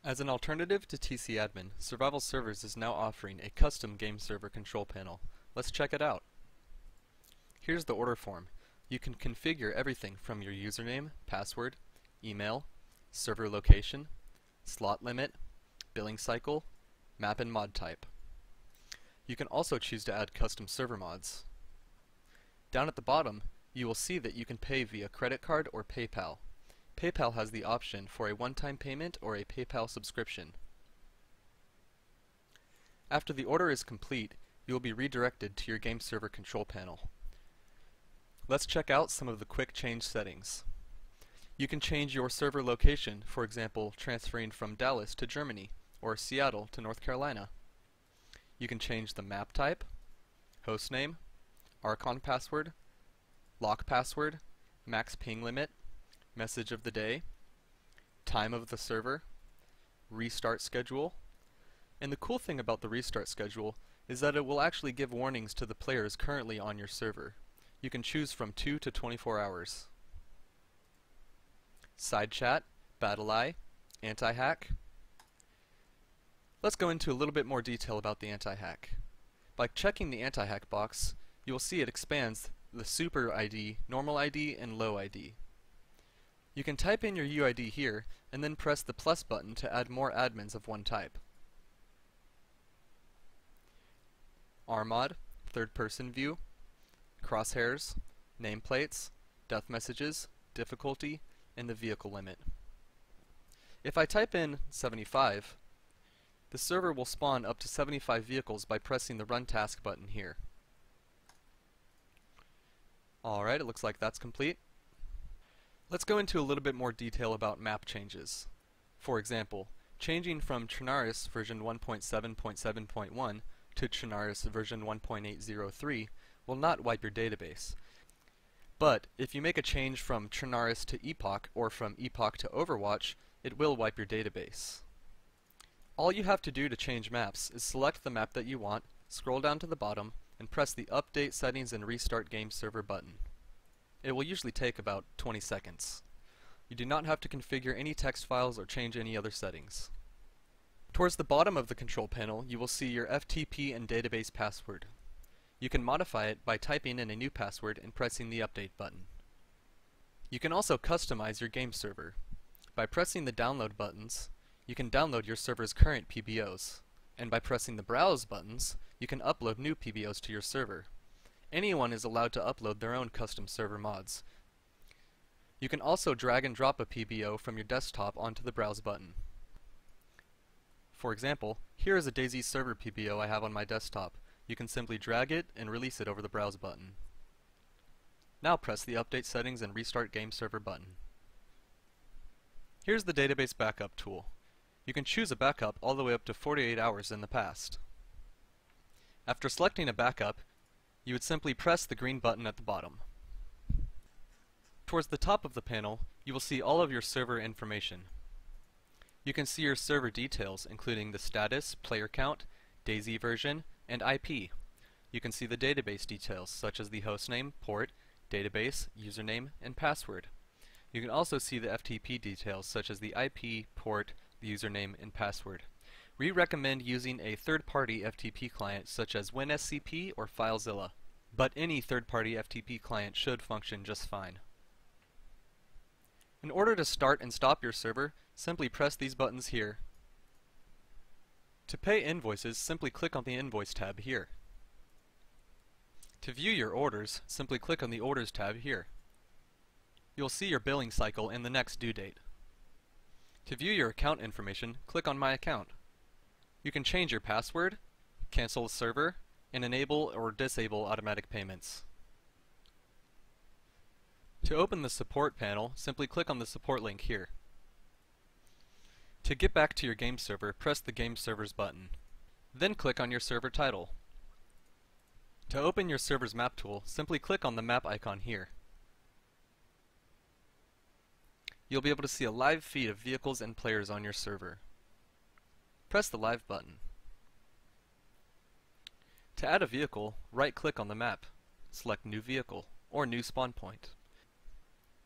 As an alternative to TCAdmin, Survival Servers is now offering a custom game server control panel. Let's check it out. Here's the order form. You can configure everything from your username, password, email, server location, slot limit, billing cycle, map and mod type. You can also choose to add custom server mods. Down at the bottom, you will see that you can pay via credit card or PayPal. PayPal has the option for a one-time payment or a PayPal subscription. After the order is complete, you will be redirected to your game server control panel. Let's check out some of the quick change settings. You can change your server location, for example, transferring from Dallas to Germany or Seattle to North Carolina. You can change the map type, hostname, Archon password, lock password, max ping limit, message of the day, time of the server, restart schedule, and the cool thing about the restart schedule is that it will actually give warnings to the players currently on your server. You can choose from 2 to 24 hours. Side chat, BattlEye, anti-hack. Let's go into a little bit more detail about the anti-hack. By checking the anti-hack box, you will see it expands the super ID, normal ID, and low ID. You can type in your UID here and then press the plus button to add more admins of one type. RMOD, third person view, crosshairs, nameplates, death messages, difficulty, and the vehicle limit. If I type in 75, the server will spawn up to 75 vehicles by pressing the Run Task button here. Alright, it looks like that's complete. Let's go into a little bit more detail about map changes. For example, changing from Trinaris version 1.7.7.1 to Trinaris version 1.803 will not wipe your database. But if you make a change from Trinaris to Epoch or from Epoch to Overwatch, it will wipe your database. All you have to do to change maps is select the map that you want, scroll down to the bottom, and press the Update Settings and Restart Game Server button. It will usually take about 20 seconds. You do not have to configure any text files or change any other settings. Towards the bottom of the control panel, you will see your FTP and database password. You can modify it by typing in a new password and pressing the Update button. You can also customize your game server. By pressing the download buttons, you can download your server's current PBOs. And by pressing the browse buttons, you can upload new PBOs to your server. Anyone is allowed to upload their own custom server mods. You can also drag and drop a PBO from your desktop onto the browse button. For example, here is a DayZ server PBO I have on my desktop. You can simply drag it and release it over the browse button. Now press the Update Settings and Restart Game Server button. Here's the database backup tool. You can choose a backup all the way up to 48 hours in the past. After selecting a backup, you would simply press the green button at the bottom. Towards the top of the panel, you will see all of your server information. You can see your server details, including the status, player count, DayZ version, and IP. You can see the database details, such as the hostname, port, database, username, and password. You can also see the FTP details, such as the IP, port, the username, and password. We recommend using a third-party FTP client such as WinSCP or FileZilla, but any third-party FTP client should function just fine. In order to start and stop your server, simply press these buttons here. To pay invoices, simply click on the Invoice tab here. To view your orders, simply click on the Orders tab here. You'll see your billing cycle and the next due date. To view your account information, click on My Account. You can change your password, cancel the server, and enable or disable automatic payments. To open the support panel, simply click on the support link here. To get back to your game server, press the Game Servers button. Then click on your server title. To open your server's map tool, simply click on the map icon here. You'll be able to see a live feed of vehicles and players on your server. Press the Live button. To add a vehicle, right-click on the map, select New Vehicle, or New Spawn Point.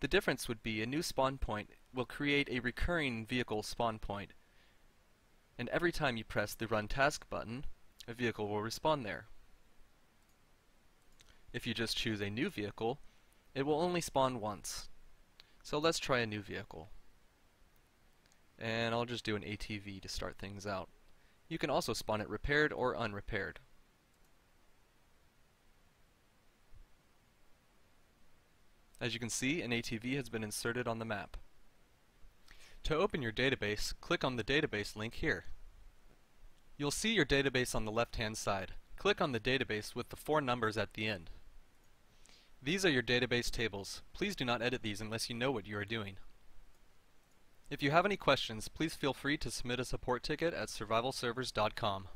The difference would be a new spawn point will create a recurring vehicle spawn point. and every time you press the Run Task button, a vehicle will respawn there. If you just choose a new vehicle, it will only spawn once. So let's try a new vehicle. And I'll just do an ATV to start things out. You can also spawn it repaired or unrepaired. As you can see, an ATV has been inserted on the map. To open your database, click on the database link here. You'll see your database on the left-hand side. Click on the database with the 4 numbers at the end. These are your database tables. Please do not edit these unless you know what you are doing. If you have any questions, please feel free to submit a support ticket at survivalservers.com.